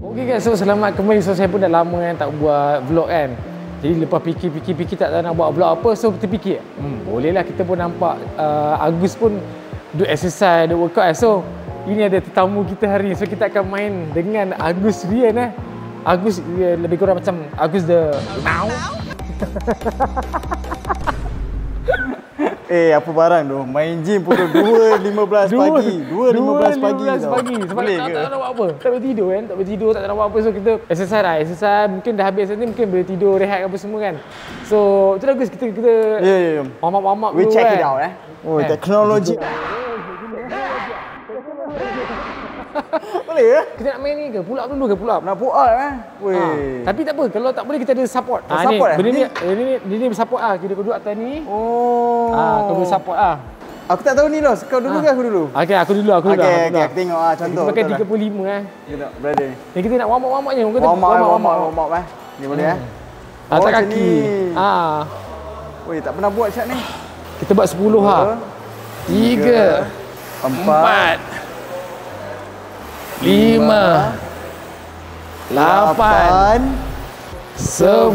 Okey guys, so selamat kembali. So saya pun dah lama kan tak buat vlog kan. Jadi lepas fikir tak tahu nak buat vlog apa, so kita fikir bolehlah kita pun nampak Agus pun do exercise, do workout. So ini ada tetamu kita hari ni. So kita akan main dengan Agus Rian Agus lebih kurang macam Agus the now. Apa barang tu? Main gym pukul 2.15 pagi. 2.15 pagi. Sebab tak nak buat apa. Tak boleh tidur kan. Tak boleh tidur, tak nak buat apa. So kita exercise. Mungkin dah habis nanti mungkin boleh tidur, rehat apa semua kan. So tu dah Gus, kita warm up We dulu check kan. it out teknologi. Boleh ya? Kita nak main ni ke? Pull up dulu ke? Pull up? Nak pull up Weh. Tapi tak apa, kalau tak boleh kita ada support. Support Ni support Kita duduk atas ni. Kau boleh support Aku tak tahu ni Los. Kau dulu ke aku dulu? Okey, aku dulu. Okey, aku tengok contoh. Kita pakai 35 Kita brother. Ni kita nak warm up je. Warm up Ni boleh atas kaki. Weh, tak pernah buat cak ni. Kita buat 10 3 4 5 8 10.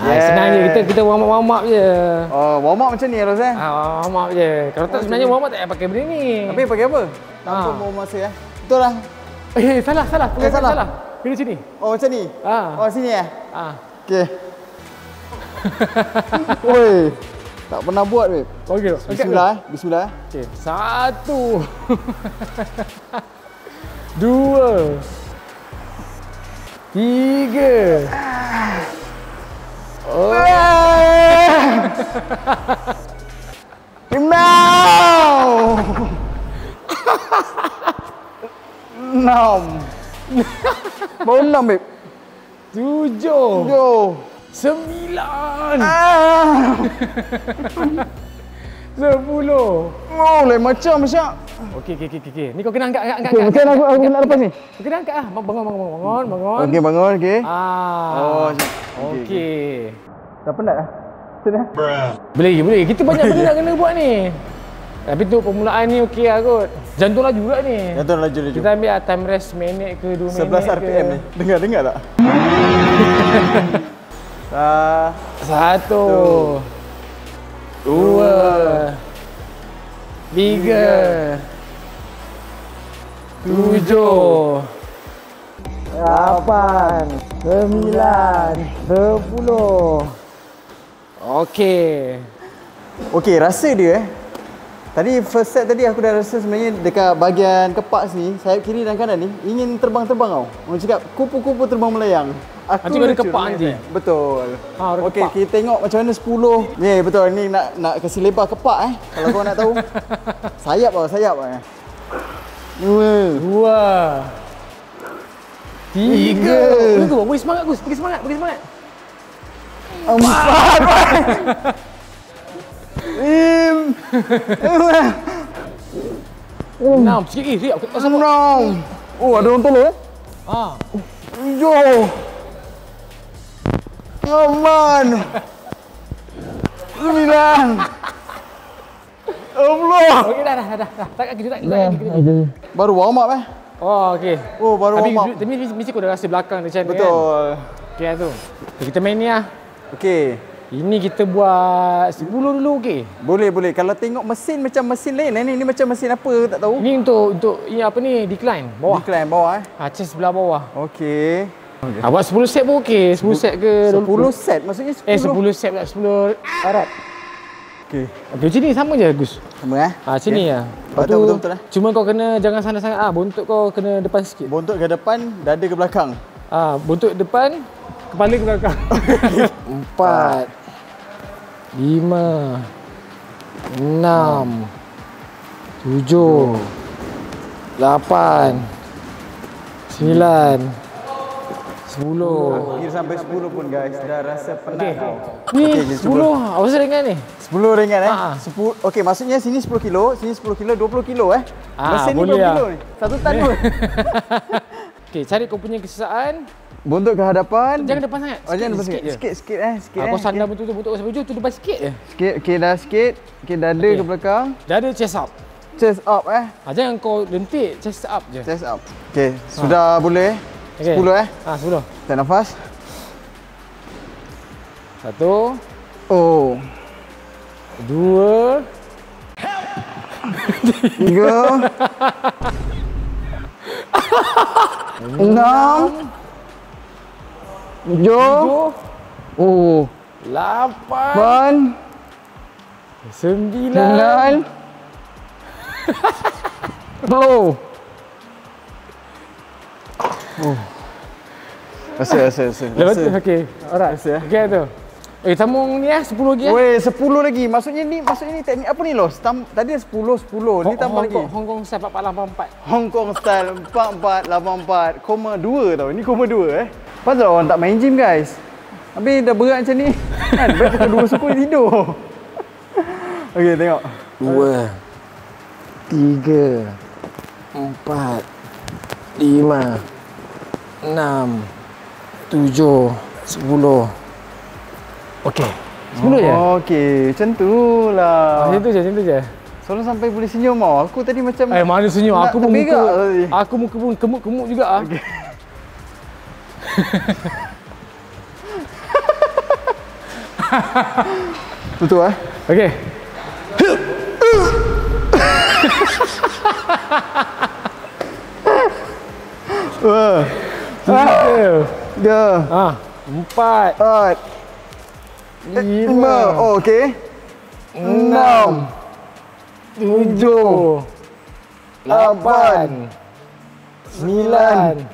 Senang je, kita warm up je. Warm up macam ni Ros warm up je. Kalau tak sebenarnya warm up tak payah pakai benda ni. Tapi pakai apa? Tanpa buang masa Betul lah. Salah. Salah. Pilih sini. Macam ni? Sini Okey. Oi. Tak pernah buat weh. Okey. Bismillah. Okey. 1 2 3 Baru 6 babe. 7 9 10. Lain macam Syak. Okey. Ni kau kena angkat. Macam aku nak lepas ni. Kau kena angkat Bangun. Okey, bangun. Okey. Okey. Dah penat dah. Macam Boleh. Kita banyak benda nak kena buat ni. Tapi tu permulaan ni okey lah kot. Jantung laju juga ni. Jantung laju. Kita ambil time rest minit ke 2 minit 11 RPM ni. Dengar tak? 1 2 3 7 8 9 10. Okey, rasa dia Tadi first set tadi aku dah rasa sebenarnya dekat bahagian kepak sini, sayap kiri dan kanan ni ingin terbang-terbang tau. Orang cakap kupu-kupu terbang melayang. Aku ada kepak nanti. Betul. Okey, kepak. kita tengok macam mana 10. Ni betul, ni nak kasi lebar kepak kalau kau nak tahu. sayap. 2 3. Bagi semangat Gus, bagi semangat. 4. 6. Sikit lagi. 6. Ada orang tolong 7. Aman. 9. Allah. Okey dah. Tak kaki. Baru warm up okey. Baru warm up. Tapi mesti kau dah rasa belakang dia macam ni kan. Betul. Okey tu. Kita main ni Okey. Ini kita buat 10 dulu okey. Boleh. Kalau tengok mesin macam mesin lain ni macam mesin apa tak tahu. Ni untuk ini apa ni decline bawah. Decline bawah chest sebelah bawah. Okey. Buat 10 set pun okey. 10 set ke 10 set maksudnya 10. 10 set pula 10 arat. Okey. Sini sama je Gus. Sama sini Betul lah. Cuma kau kena jangan sana sangat bontot kau kena depan sikit. Bontot ke depan, dada ke belakang. Bontot depan, kepala ke belakang. 4 5 6 7 8 9 10. Kira sampai 10 pun guys. Dah rasa penat tau. Ni 10. Apa ringan ni? 10 ringan 10. Okey, maksudnya sini 10 kilo, sini 10 kilo, 20 kilo Mesin ni 20 kilo ni. Satu tan pun. Okey, cari kau punya kesesaan. Bontot ke hadapan. Jangan depan sangat. Jangan depan sikit. Sikit sikit. Kau sandar bontot kau sampai hujung tu depan sikit je. Sikit. Okey, dah sikit. Okey, dada ke belakang. Dada chest up. chest up Jangan kau lentik, chest up je. Chest up. Okey, sudah boleh. Okay. 10 10. Tarik nafas. 1, Oh. 2, 3 6 7 Oh 8, 9, 9 Oh. Rasa. Lepas tu, okey. Alright. Rasa, Okey tu. Sambung ni 10 lagi Weh, 10 lagi. Maksudnya ni teknik apa ni, Los? Tadi 10. Ni tambah lagi. Hong Kong style 4484. Hong Kong style 4484,2 tau. Ni 0,2 Pasal orang tak main gym, guys. Habis dah berat macam ni. Kan? Baik kita 2 suku tidur. Okey, tengok. 2 3 4 5 6 7 10. Okey. 10 je. Okey, macam tu lah. Macam tu je. Selalu sampai boleh senyum tau. Aku tadi macam Mana senyum? nak Aku pun terberak muka. tadi. Aku muka pun kemuk-kemuk juga Okey. Betul Okey. Wah. 3, 3 4, 4 5 Oh, okey. 6, 7, 8, 9,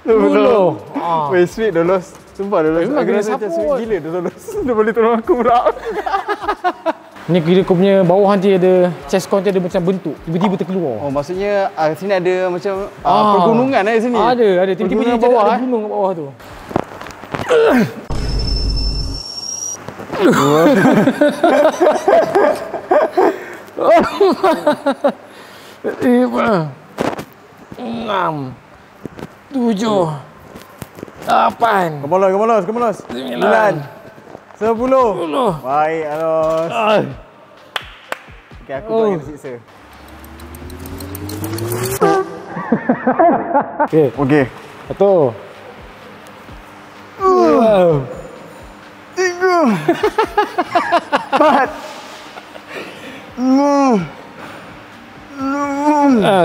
10. Weh, sweet Dolos. Sumpah Dolos. Memang Aku kena rasa macam support. sweet gila Dolos. Dia boleh tolong aku pula. Ni kira kau punya bawah nanti ada chest kau nanti ada macam bentuk tiba-tiba terkeluar. Oh, maksudnya sini ada macam pergunungan di sini. Ada. Tiba-tiba Pergunungan dia bawah, ada gunung kat bawah tu. Enam, 7, 8, Kemalos. 9 10. Baik, Alos. Okey, aku tak kena siksa. Okey, Okey. satu. 4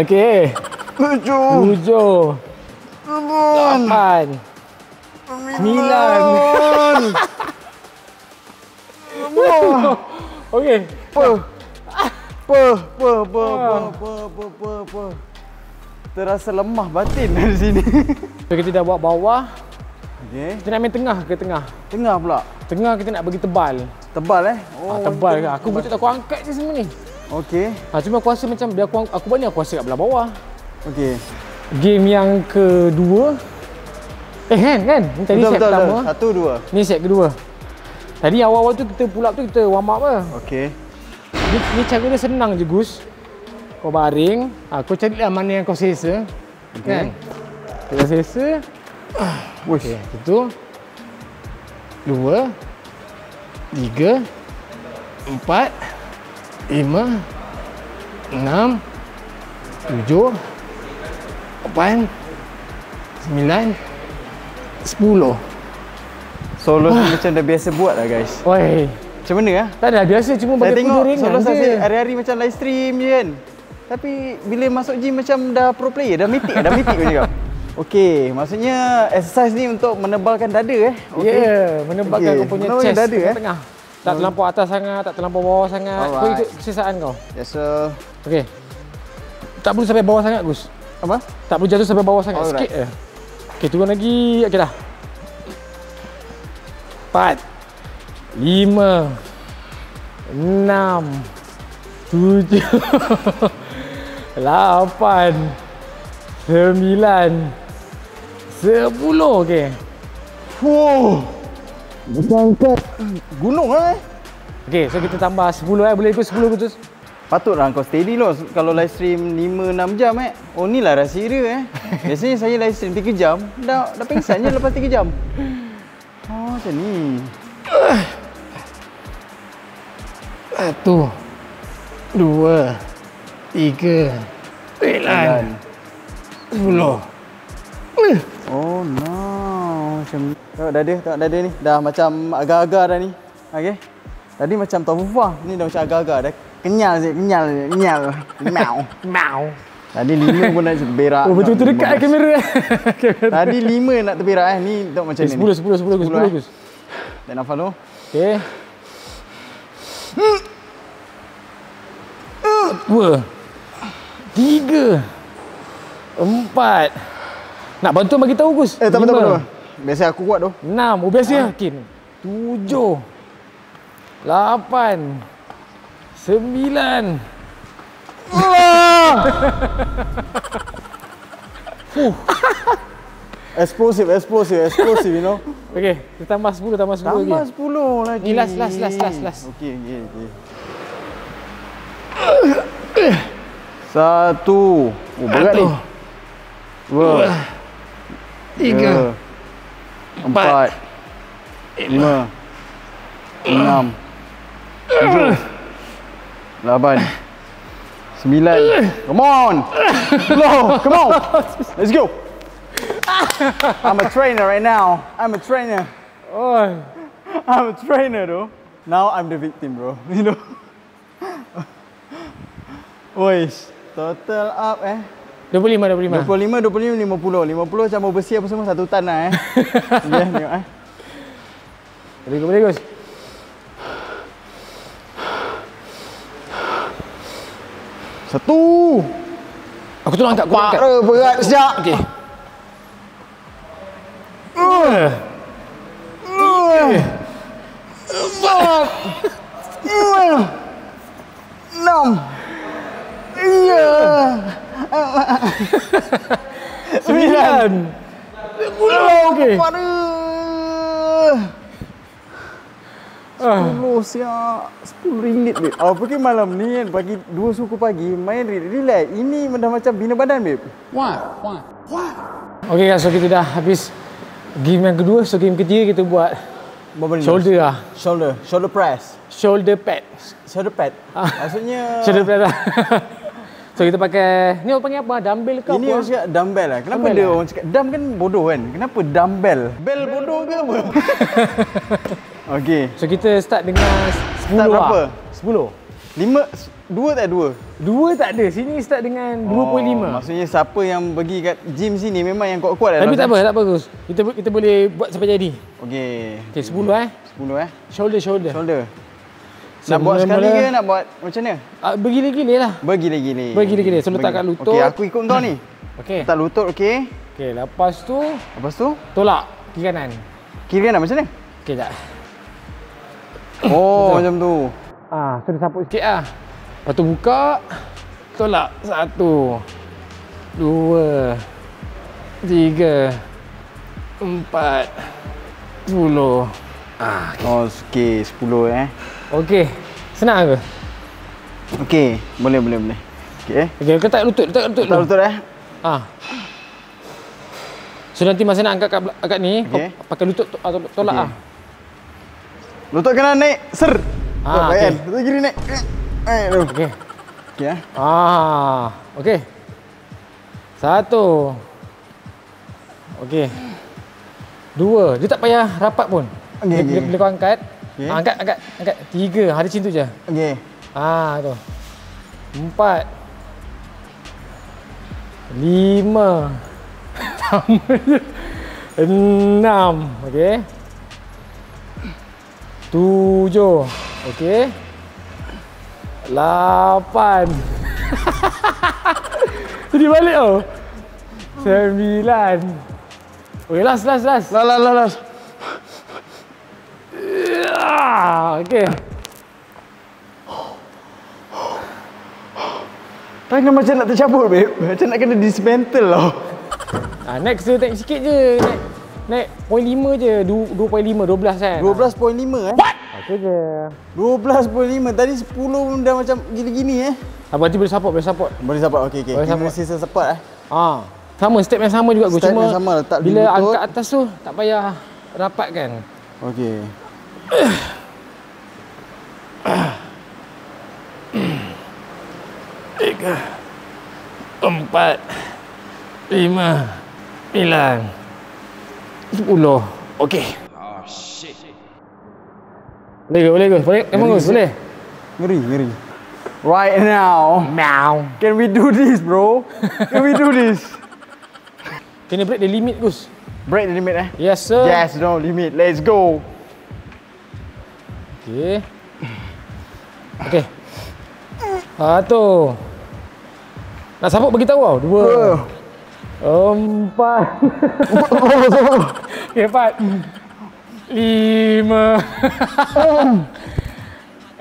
Okey. 7 7, 8, 9. Okey. Terasa lemah batin dari sini. So, kita dah buat bawah. Okey. Kita nak main tengah ke tengah? Tengah pula. Tengah kita nak bagi tebal. Tebal Tebal ke? Aku betul tak aku angkat je semua ni. Okey. Cuma aku rasa macam biar aku buat ni aku rasa kat belah bawah. Okey. Game yang kedua. Kan? Ni tadi set pertama. 1 2. Ni set kedua. Tadi awal-awal tu kita pull up tu kita warm up lah. Okey. Ni cara dia senang je, Gus. Kau baring, kau carilah mana yang kau selesa. Kan? Kita selesa. Okey, itu. 2 3 4 5 6 7 8 9 10. Solo ni macam dah biasa buat lah, guys. Oi, Macam mana ah? tak ada biasa cuma Saya bagi tengok aku ringan Solo je. saya hari-hari macam live stream je kan. Tapi bila masuk gym macam dah pro player, dah mitik kau cakap. Okey, maksudnya exercise ni untuk menebalkan dada Ya, Okey. menebalkan kau punya Menebalkan chest dada, tengah. Tak terlampau atas sangat, tak terlampau bawah sangat. Kau Alright. ikut kesesaan kau. Yes sir. Okey. Tak perlu sampai bawah sangat, Gus. Apa? Tak perlu jatuh sampai bawah sangat. Alright. Sikit je. Okey, turun lagi. Okey dah. 4 5 6 7 8 9 10. Okey. Macam angkat gunung lah Okey, so kita tambah 10 boleh ikut 10 betul. Patutlah kau steady loh kalau live stream 5-6 jam Oh ni lah rahsia dia Biasanya saya live stream 3 jam dah pingsan je lepas 3 jam. Oh macam ni. 1 2 3, 9, 10. Oh no. Macam tengok dada ni. Dah macam agar-agar dah ni. Okey. Tadi macam tofufah, ni dah macam agar-agar dah. Kenyal. Mau. Tadi 5 pun nak terberak. Oh, betul-betul dekat kamera. Tadi 5 nak terberak ni. Tengok macam ni. 10 Gus. Dan nafas tu. Okey. 2, 3, 4. Nak bantu bagi tahu Gus. Tak apa. Biasa aku kuat tu. 6. Oh biasa yakin. 7, 8, 9. Explosive, you know. Okey, kita tambah 10 lagi. Tambah 10 lagi. Ni last. Okey. 1. Oh, berat ni. 2, 3, 4, 5, 6, 7, 8, 9. Come on. Come on. Let's go. I'm a trainer right now. I'm a trainer though. Now I'm the victim, bro. You know. Oish, total up 25. 50 campur besi apa semua 1 tan lah Ya, tengok Boleh Gus. Satu. Aku tolong angkat. Berat sekejap. Okey. 6. 9. Okey. 10 siap. 10 ringgit babe. Apa pergi malam ni kan pagi 2 suku pagi main relax. Ini dah macam bina badan babe. Why? Okey guys, so kita dah habis game yang kedua. So game ketiga kita buat shoulder lah. Shoulder press. Shoulder pad. Shoulder pad. Maksudnya Shoulder pad lah. So kita pakai, ni orang panggil apa? Dumbbell ke ini apa? orang cakap dumbbell lah. Kenapa Dumbbell dia lah? orang cakap dumb kan bodoh kan? Kenapa dumbbell? Bell bodoh ke apa? Okey. So kita start dengan 10 Start berapa? lah. 10. 2 tak 2? 2 tak ada. Sini start dengan 2.5. Maksudnya siapa yang pergi kat gym sini memang yang kuat-kuat Tapi tak apa Gus. Kita boleh buat sampai jadi. Okey. Okey 10 10 Shoulder. Nak buat sekali ke nak buat macam mana? Bergila-gila lah. Bergila-gila. So letak kat lutut. Okey, aku ikut kau ni. Okey. Letak lutut, okey. Okey, lepas tu tolak kiri kanan. Kiri kanan macam mana? Okey tak. Oh, macam tu. So dia saput sikit lah. Lepas tu buka. Tolak. 1, 2, 3, 4, 10. Oh, okey, 10 Okey. Senang ke? Okey, boleh. Okey. Okey, letak lutut Letak dulu. lutut So nanti masa nak angkat kat ni, Okey. kau pakai lutut tolak Okey. Lutut kanan naik, ser. Okey. Lutut kiri naik. Tu. Okey. Okey Okey. 1. Okey. 2. Dia tak payah rapat pun. Okey. Bila kau angkat, Okey. angkat. 3. Ada macam tu je. Okey. Tu. 4. 5. Sama je. 6. Okey. 7. Okey. 8. Jadi balik tau. 9. Okey, last. Las. Okey. Tangan macam nak tercabut, babe. Macam nak kena dismantle tau. Next dia naik sikit je. Naik 0.5 je. 2.5, 12 kan. 12.5 Okey je. 12.5. Tadi 10 dah macam gini-gini Nanti boleh support. Boleh support. Okey. Boleh Kita support. sisa support Sama, step yang sama juga. Step Cuma yang sama, letak di bila lutut. angkat atas tu, tak payah rapat kan. Okey. 4, 5, 9, 10. Okey. Boleh. Emang Gus, boleh? Ngeri. Right now. Meow. Can we do this, bro? Can we do this? Kena break the limit, Gus. Break the limit Yes, sir. Yes, no limit. Let's go. Okey. Tu. Nak sabuk bagi tahu tau. 2, 4. Okey, 4. 5.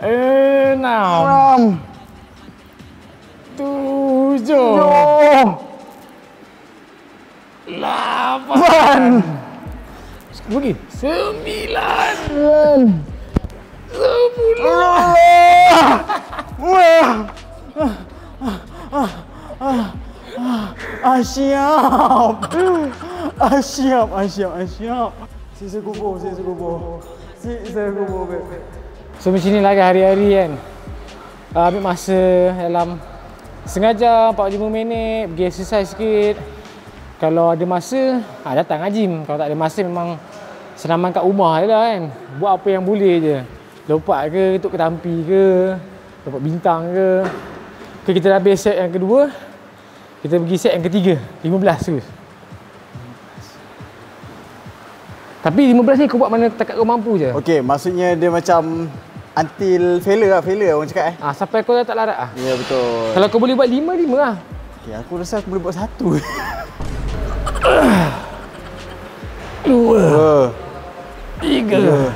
6. 7. 8. Lagi. 9. 10. Siap. Sisa kubur, babe. So macam ni lah hari-hari kan. Ambil masa dalam setengah jam, 45 minit, pergi exercise sikit. Kalau ada masa, datang gym. Kalau tak ada masa memang senaman kat rumah je lah kan. Buat apa yang boleh je. Lompat ke, ketuk ketampi ke, lompat bintang ke. Okay, kita dah habis set yang kedua. Kita pergi set yang ketiga, 15 terus. Tapi 15 ni kau buat mana takat kau mampu je. Okey, maksudnya dia macam until failure orang cakap Sampai kau dah tak larat lah. Ya, betul. Kalau kau boleh buat 5 lah. Okey, aku rasa aku boleh buat 1. 2, 3,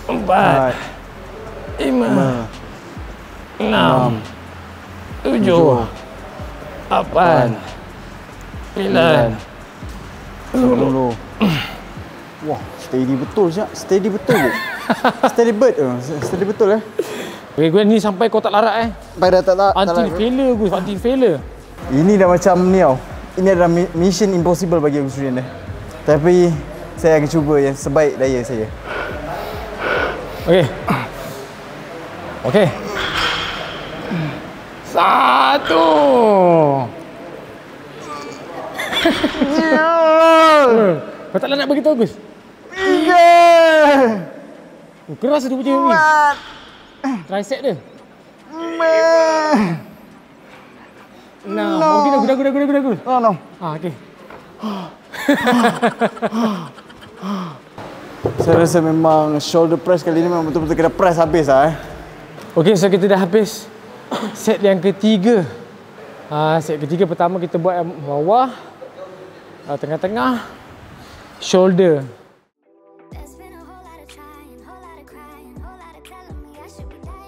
4, 5, 6, 7, 8, 9, 10. Wah, steady betul je. Steady betul. Steady bird tu. Steady betul Okay, gue ni sampai kau tak larat Sampai dah tak Until failure gue, until failure. Ini dah macam ni tau. Ini adalah mission impossible bagi aku student Tapi saya akan cuba yang sebaik daya saya. Okay. 1. Kau tak nak bagi tahu Gus? 3. Keras dia punya ni. Tricep dia. 6. Guna. No. Okey. Saya rasa memang shoulder press kali ni memang betul-betul kena press habis Okey, so kita dah habis set yang ketiga. Set ketiga pertama kita buat yang bawah, tengah-tengah, shoulder. There's been a whole lot of trying, whole lot of crying, whole lot of telling me I should be dying.